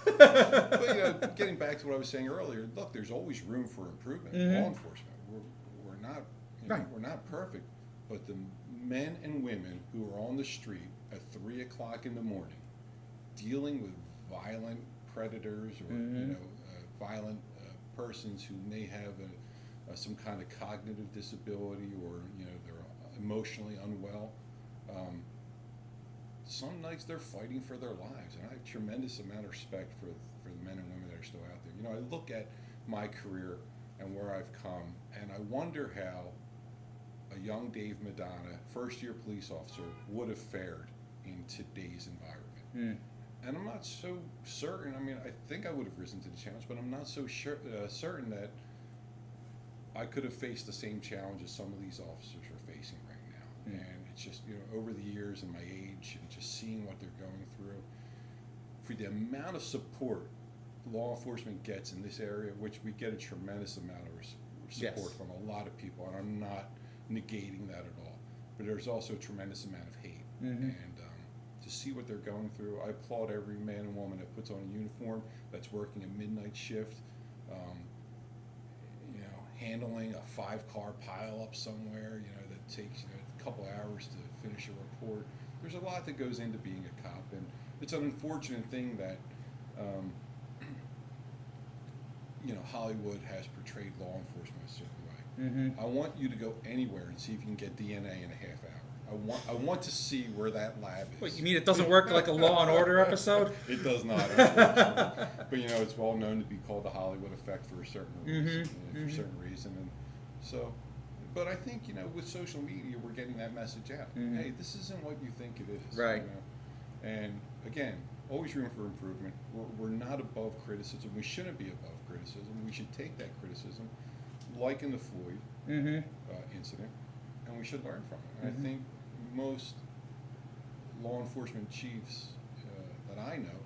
But getting back to what I was saying earlier, look, there's always room for improvement in law enforcement. We're not, Right. we're not perfect, but the men and women who are on the street at 3 o'clock in the morning, dealing with violent predators or violent persons who may have some kind of cognitive disability or they're emotionally unwell. Some nights they're fighting for their lives, and I have a tremendous amount of respect for the men and women that are still out there. I look at my career and where I've come, and I wonder how a young Dave Madonna, first-year police officer, would have fared in today's environment. And I'm not so certain. I mean, I think I would have risen to the challenge, but I'm not so certain that I could have faced the same challenges some of these officers are facing right now. And it's just, over the years and my age and just seeing what they're going through, for the amount of support law enforcement gets in this area, which we get a tremendous amount of support from a lot of people, and I'm not negating that at all. But there's also a tremendous amount of hate. And to see what they're going through, I applaud every man and woman that puts on a uniform, that's working a midnight shift, handling a 5-car pileup somewhere, that takes a couple hours to finish a report. There's a lot that goes into being a cop, and it's an unfortunate thing that Hollywood has portrayed law enforcement a certain way. I want you to go anywhere and see if you can get DNA in a half hour. I want to see where that lab is. Wait, you mean it doesn't work like a Law and Order episode? It does not, unfortunately. But it's well known to be called the Hollywood effect for a certain reason. And so, but I think with social media, we're getting that message out. Hey, this isn't what you think it is. Right. And again, always room for improvement. We're not above criticism. We shouldn't be above criticism. We should take that criticism, like in the Floyd incident, and we should learn from it. And I think most law enforcement chiefs that I know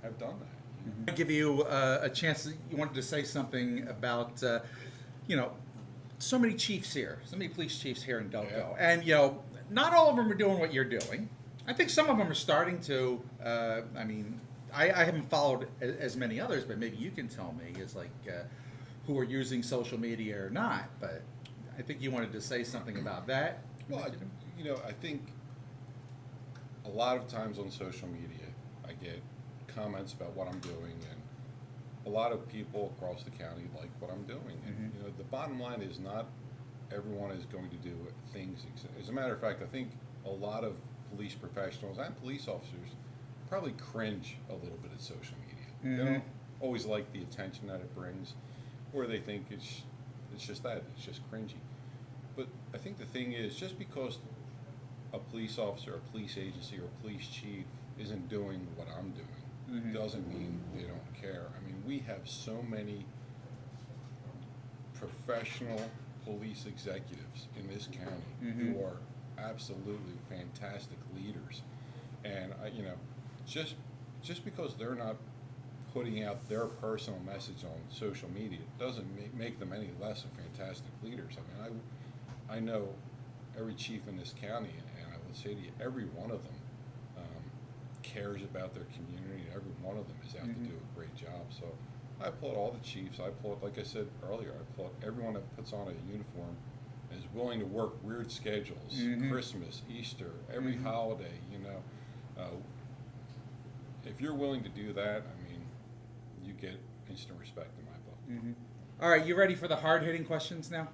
have done that. I'll give you a chance. You wanted to say something about, so many chiefs here, so many police chiefs here in Delco. And, not all of them are doing what you're doing. I think some of them are starting to. I haven't followed as many others, but maybe you can tell me is like who are using social media or not. But I think you wanted to say something about that. Well, I think a lot of times on social media, I get comments about what I'm doing, and a lot of people across the county like what I'm doing. And the bottom line is not everyone is going to do things. As a matter of fact, I think a lot of police professionals and police officers probably cringe a little bit at social media. They don't always like the attention that it brings, or they think it's just that, it's just cringy. But I think the thing is, just because a police officer, a police agency, or a police chief isn't doing what I'm doing, doesn't mean they don't care. I mean, we have so many professional police executives in this county who are absolutely fantastic leaders, and just because they're not putting out their personal message on social media doesn't make them any less of fantastic leaders. I mean, I know every chief in this county, can say to you, every one of them cares about their community. Every one of them is out to do a great job. So I applaud all the chiefs. I applaud, like I said earlier, I applaud everyone that puts on a uniform and is willing to work weird schedules, Christmas, Easter, every holiday, you know. If you're willing to do that, I mean, you get instant respect in my book. All right, you ready for the hard-hitting questions now?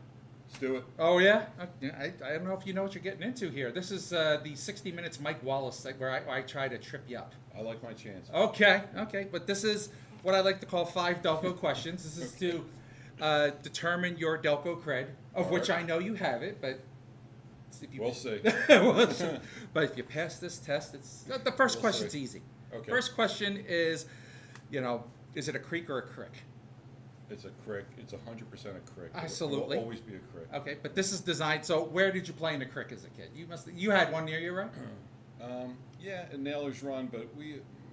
Let's do it. Oh, yeah? I don't know if you know what you're getting into here. This is the 60 Minutes Mike Wallace, where I try to trip you up. I like my chances. Okay. But this is what I like to call 5 Delco questions. This is to determine your Delco cred, of which I know you have it, but... We'll see. But if you pass this test, it's the first question's easy. Okay. First question is, is it a creek or a crick? It's a crick. It's 100% a crick. Absolutely. It will always be a crick. Okay, but this is designed. So, where did you play in the crick as a kid? You had one near you, right? Yeah, in Nailers Run, but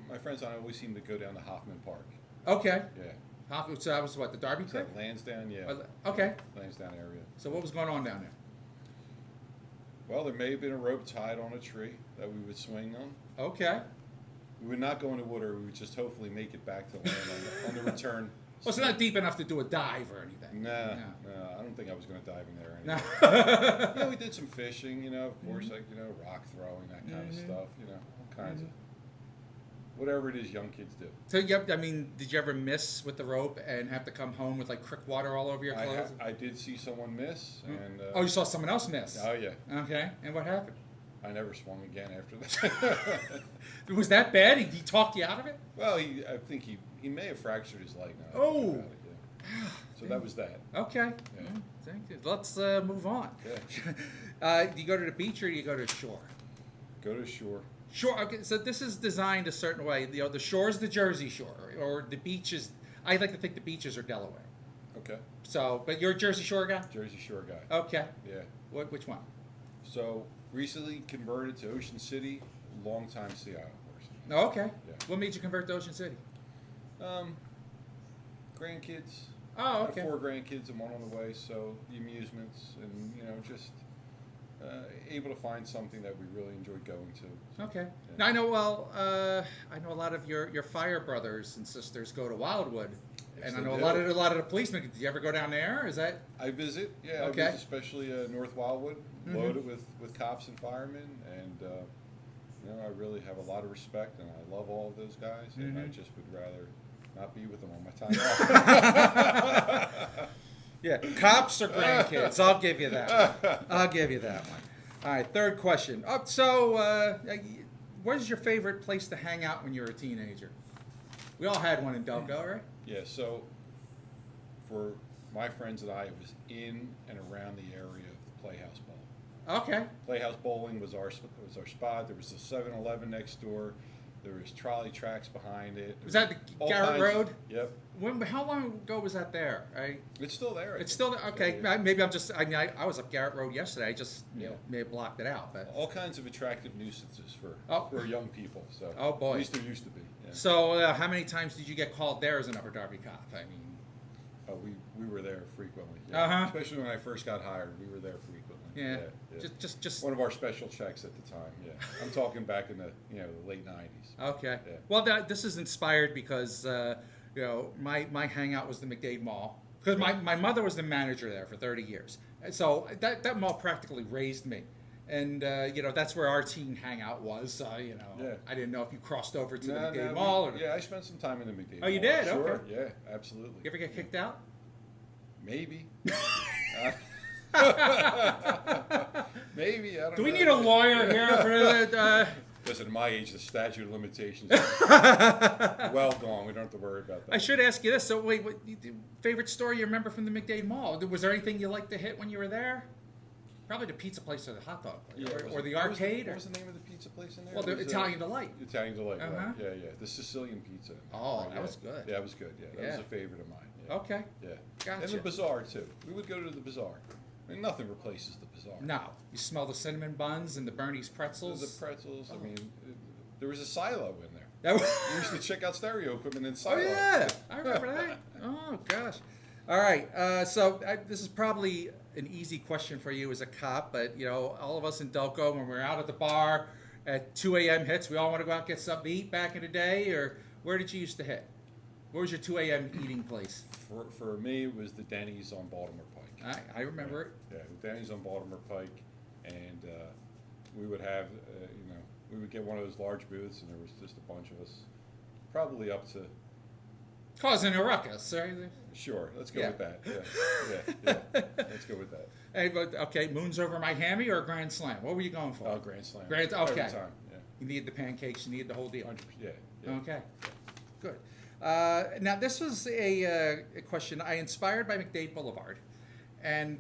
my friends and I always seem to go down to Hoffman Park. Okay. Yeah. So that was what, the Derby Is Creek? that Lansdowne? Yeah. Okay. Lansdowne area. So what was going on down there? Well, there may have been a rope tied on a tree that we would swing on. Okay. We would not go in the water. We would just hopefully make it back to land on the return. Well, it's not deep enough to do a dive or anything. No, I don't think I was going to dive in there. No. You know, we did some fishing, of course, like, rock throwing, that kind of stuff, all kinds of, whatever it is young kids do. So, did you ever miss with the rope and have to come home with, like, crick water all over your clothes? I did see someone miss, and... oh, you saw someone else miss? Oh, yeah. Okay, and what happened? I never swung again after that. Was that bad? He talked you out of it? Well, I think he may have fractured his leg now. Oh! So that was that. Okay. Yeah. Thank you. Let's move on. Okay. Do you go to the beach or do you go to the shore? Go to shore. Shore. Okay, so this is designed a certain way. The shore is the Jersey Shore, or the beach is. I like to think the beaches are Delaware. Okay. So, but you're a Jersey Shore guy. Jersey Shore guy. Okay. Yeah. Which one? So recently converted to Ocean City. Long time Seattle person. Oh, okay. Yeah. What made you convert to Ocean City? Grandkids. Oh, okay. 4 grandkids and 1 on the way, so the amusements and just able to find something that we really enjoyed going to. Okay. Yeah. Now I know a lot of your fire brothers and sisters go to Wildwood, Yes, and I they know do. a lot of the policemen. Did you ever go down there? Is that? I visit, yeah. Okay. I visit especially North Wildwood, loaded with cops and firemen, and I really have a lot of respect, and I love all of those guys, and I just would rather not be with them on my time off. Yeah, cops or grandkids? I'll give you that one. I'll give you that one. All right, third question. Where's your favorite place to hang out when you were a teenager? We all had one in Delco, right? Yeah, so for my friends and I, it was in and around the area of the Playhouse Bowl. Okay. Playhouse Bowling was our spot. There was the 7-Eleven next door. There was trolley tracks behind it. Was that the All Garrett kinds- Road? Yep. How long ago was that there? It's still there. It's still there. Okay. Yeah. Maybe I'm just. I was up Garrett Road yesterday. I just may have blocked it out. But All kinds of attractive nuisances for young people. So Oh, boy. at least there used to be. Yeah. so, how many times did you get called there as an Upper Darby cop? I mean, We were there frequently. Yeah. Uh-huh. Especially when I first got hired, we were there frequently. yeah. Yeah. Just. One of our special checks at the time. Yeah. I'm talking back in the the late 90s. Okay. Yeah. Well, this is inspired because my hangout was the McDade Mall because my mother was the manager there for 30 years, so that mall practically raised me, and that's where our teen hangout was. Yeah. I didn't know if you crossed over to the No, McDade we- Mall. Or, Yeah, I spent some time in the McDade. Oh, you Mall. did? Sure. Okay. Yeah, absolutely. You ever get kicked out? Maybe. Maybe. I don't Do we know. need a lawyer here for that? Listen, at my age, the statute of limitations is well gone. We don't have to worry about that. I should ask you this. So, wait, favorite story you remember from the McDade Mall? Was there anything you liked to hit when you were there? Probably the pizza place or the hot dog place, Yeah, or the arcade. What was the name of the pizza place in there? Well, the It was, Italian Delight. Italian Delight, Uh-huh. right. Yeah. The Sicilian pizza. Oh, Right, that yeah. was good. Yeah, it was good. Yeah, that Yeah. was a favorite of mine. Yeah. Okay. Yeah. Gotcha. And the bazaar, too. We would go to the bazaar. I mean, nothing replaces the bazaar. No, you smell the cinnamon buns and the Bernie's pretzels. The pretzels, I mean, there was a silo in there. That We used to check out stereo equipment in oh silo. yeah, I remember that. Oh gosh. All right. This is probably an easy question for you as a cop, but all of us in Delco, when we're out at the bar at 2 a.m. hits, we all want to go out and get something to eat back in the day. Or where did you used to hit? Where was your 2 a.m. eating place? For me, it was the Denny's on Baltimore Pike. I remember it. Yeah, the Denny's on Baltimore Pike, and we would have, we would get one of those large booths, and there was just a bunch of us, probably up to. Causing a ruckus, right? Sure, let's go Yeah. with that. Yeah. Let's go with that. Hey, but okay, moons over my hammy or a grand slam? What were you going for? Oh, Grand Slam. Okay. Every time. Yeah. You need the pancakes. You need the whole deal. 100%. Yeah. Okay, good. Now this was a question I inspired by McDade Boulevard, and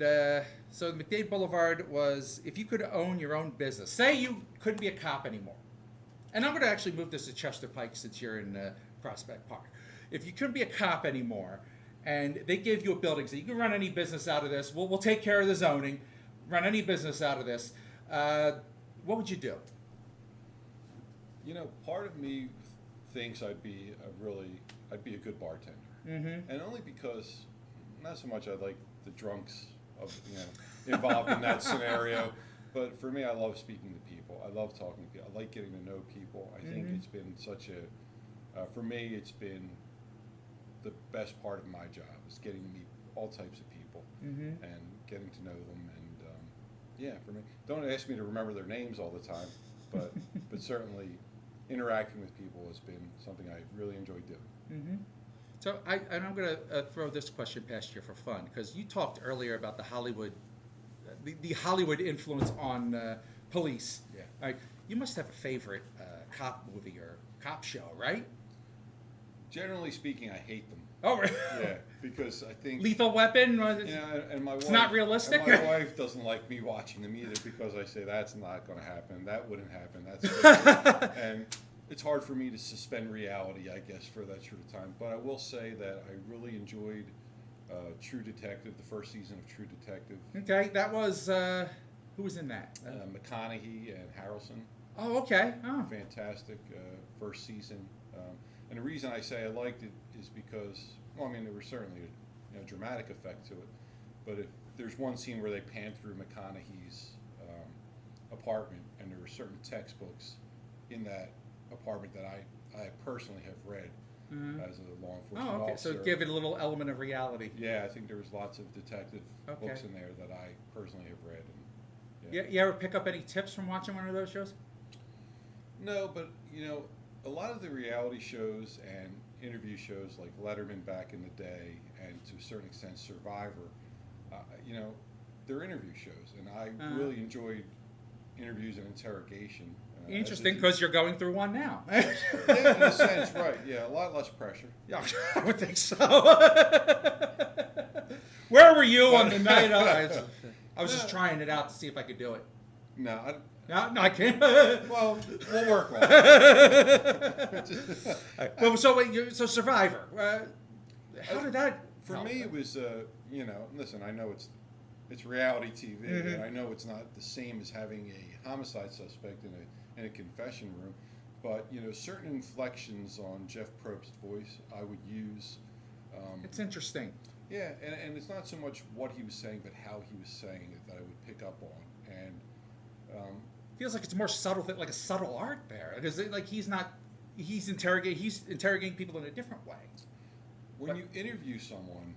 so McDade Boulevard was if you could own your own business. Say you couldn't be a cop anymore, and I'm going to actually move this to Chester Pike since you're in Prospect Park. If you couldn't be a cop anymore, and they give you a building, so you can run any business out of this. We'll take care of the zoning, run any business out of this. What would you do? Part of me thinks I'd be a good bartender, and only because not so much I like the drunks involved in that scenario, but for me, I love speaking to people. I love talking to people. I like getting to know people. I think it's been for me, it's been the best part of my job is getting to meet all types of people and getting to know them. And for me, don't ask me to remember their names all the time, but certainly interacting with people has been something I really enjoy doing. So I'm going to throw this question past you for fun because you talked earlier about the Hollywood influence on police. Yeah. Right? You must have a favorite cop movie or cop show, right? Generally speaking, I hate them. Oh, right. Yeah, because I think Lethal Weapon. and my wife. It's not realistic? And my wife doesn't like me watching them either because I say that's not going to happen. That wouldn't happen. That's and it's hard for me to suspend reality, I guess, for that short of time. But I will say that I really enjoyed True Detective, the first season of True Detective. Okay, that was who was in that? McConaughey and Harrelson. Oh, okay. Oh. Fantastic first season. And the reason I say I liked it is because, there was certainly a dramatic effect to it. But if there's one scene where they pan through McConaughey's apartment, and there were certain textbooks in that apartment that I personally have read as a law enforcement officer. So give it a little element of reality. Yeah, I think there was lots of detective books in there that I personally have read. And, You ever pick up any tips from watching one of those shows? No, but a lot of the reality shows and interview shows like Letterman back in the day, and to a certain extent Survivor, they're interview shows, and I really enjoyed interviews and interrogation. Interesting, because you're going through one now. Yeah, in a sense, right? Yeah, a lot less pressure. Yeah, I would think so. Where were you on the night of? I was just trying it out to see if I could do it. No, No, I can't. well, we'll work on it. Well, so Survivor. How did that? For me, it was listen. I know it's reality TV, and I know it's not the same as having a homicide suspect in a confession room, but certain inflections on Jeff Probst's voice I would use. It's interesting. Yeah, and it's not so much what he was saying, but how he was saying it that I would pick up on, and feels like it's more subtle, like a subtle art there. Because he's interrogating people in a different way. When you interview someone,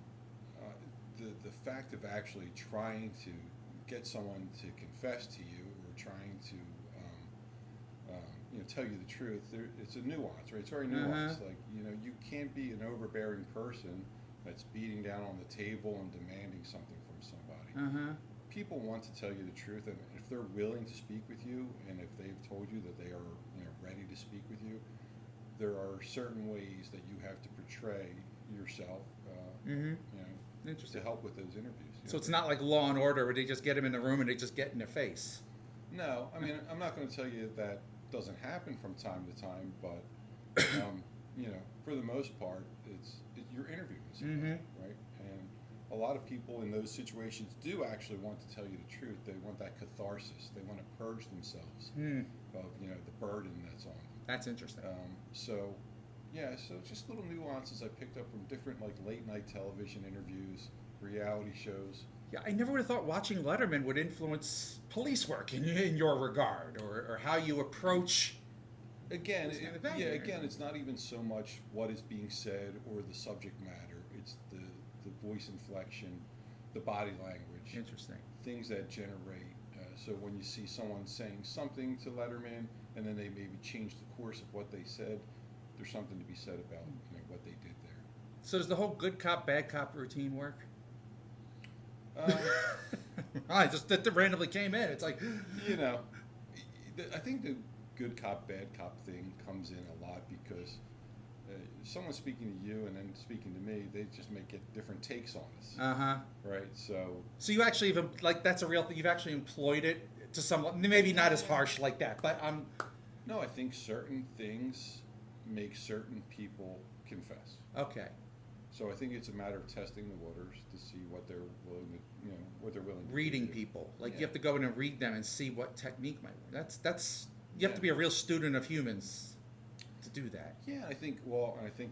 the fact of actually trying to get someone to confess to you or trying to tell you the truth, it's a nuance, right? It's very nuanced. Like you can't be an overbearing person that's beating down on the table and demanding something from somebody. People want to tell you the truth, and if they're willing to speak with you, and if they've told you that they are ready to speak with you, there are certain ways that you have to portray yourself, to help with those interviews. So it's not like Law and Order where they just get them in the room and they just get in their face. No, I'm not going to tell you that doesn't happen from time to time, but for the most part, you're interviewing somebody, right? And a lot of people in those situations do actually want to tell you the truth. They want that catharsis. They want to purge themselves of the burden that's on them. That's interesting. So Yeah, so just little nuances I picked up from different like late night television interviews, reality shows. Yeah, I never would have thought watching Letterman would influence police work in your regard, or how you approach. Again, It's kind of thing, yeah, right? again, it's not even so much what is being said or the subject matter. It's the voice inflection, the body language, Interesting. things that generate. So when you see someone saying something to Letterman and then they maybe change the course of what they said, there's something to be said about what they did there. So does the whole good cop, bad cop routine work? Um, I just that randomly came in. It's like, you know, I think the good cop, bad cop thing comes in a lot because someone speaking to you and then speaking to me, they just may get different takes on us, right? So you actually even like that's a real thing. You've actually employed it to some, maybe not as harsh like that, but No, I think certain things make certain people confess. okay. So I think it's a matter of testing the waters to see what they're willing to, what they're willing to Reading do. people, like you Yeah. have to go in and read them and see what technique might work. That's you have to be a real student of humans to do that. Yeah, I think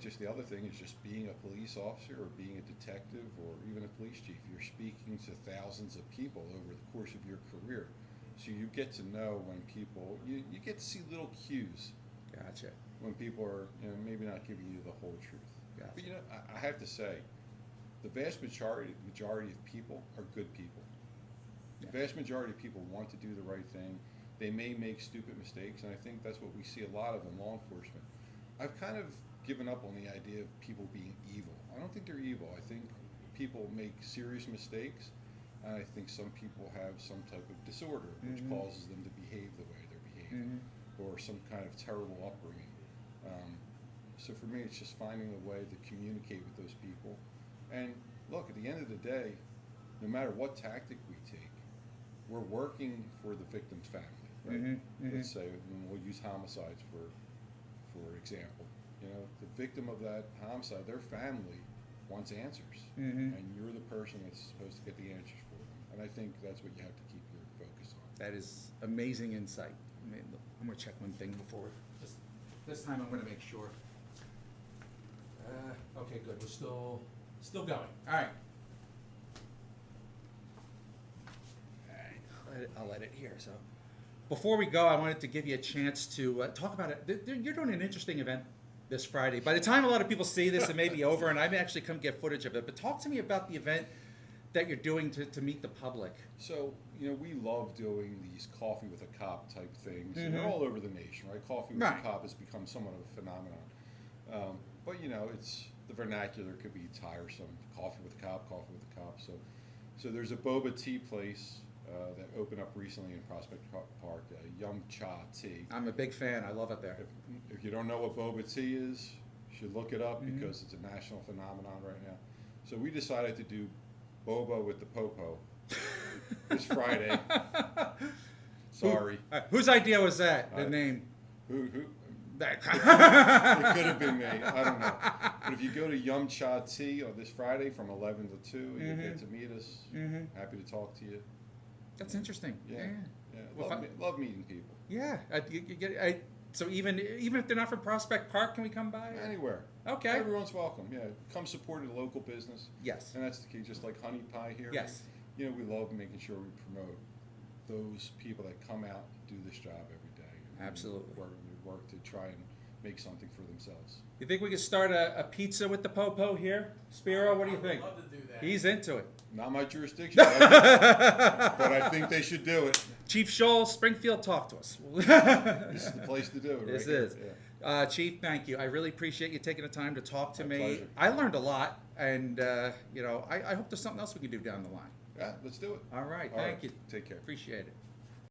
just the other thing is just being a police officer or being a detective or even a police chief. You're speaking to thousands of people over the course of your career. So you get to know when people, you get to see little cues Gotcha. when people are, maybe not giving you the whole truth. Gotcha. But I have to say, the vast majority of people are good people. The Yeah. vast majority of people want to do the right thing. They may make stupid mistakes, and I think that's what we see a lot of in law enforcement. I've kind of given up on the idea of people being evil. I don't think they're evil. I think people make serious mistakes, and I think some people have some type of disorder which causes them to behave the way they're behaving, or some kind of terrible upbringing. So for me, it's just finding a way to communicate with those people. And look, at the end of the day, no matter what tactic we take, we're working for the victim's family, right? Let's say, and we'll use homicides for example. The victim of that homicide, their family wants answers, and you're the person that's supposed to get the answers for them. And I think that's what you have to keep your focus on. That is amazing insight. I'm gonna check one thing before. This time I'm gonna make sure. Okay, good. We're still going. All right. I'll let it here. So, before we go, I wanted to give you a chance to talk about it. You're doing an interesting event this Friday. By the time a lot of people see this, it may be over, and I may actually come get footage of it. But talk to me about the event that you're doing to meet the public. So, we love doing these coffee with a cop type things. And they're all over the nation, right? Coffee with Right. a cop has become somewhat of a phenomenon. But, it's the vernacular could be tiresome. Coffee with a cop, coffee with a cop. So there's a boba tea place that opened up recently in Prospect Park, Young Cha Tea. I'm a big fan. I love it there. If you don't know what boba tea is, you should look it up because it's a national phenomenon right now. So we decided to do boba with the popo this Friday. Sorry. Whose idea was that? The name. Who? That. It could have been me. I don't know. But if you go to Yum Cha Tea on this Friday from 11 to 2, you get to meet us. Happy to talk to you. That's interesting. Yeah. Well, Love meeting people. Yeah. So even if they're not from Prospect Park, can we come by? Anywhere. Okay. Everyone's welcome. Yeah. Come support a local business. Yes. And that's the key. Just like Hunnypie here. Yes. We love making sure we promote those people that come out and do this job every day. And Absolutely. We work to try and make something for themselves. You think we could start a pizza with the popo here? Spiro, what do you think? I would love to do that. He's into it. Not my jurisdiction, but I think they should do it. Chief Scholl, Springfield, talk to us. This is the place to do it. This right here. is. Yeah. Chief, thank you. I really appreciate you taking the time to talk to My me. pleasure. I learned a lot, and I hope there's something else we can do down the line. Yeah, let's do it. All right, All thank right. you. Take care. Appreciate it.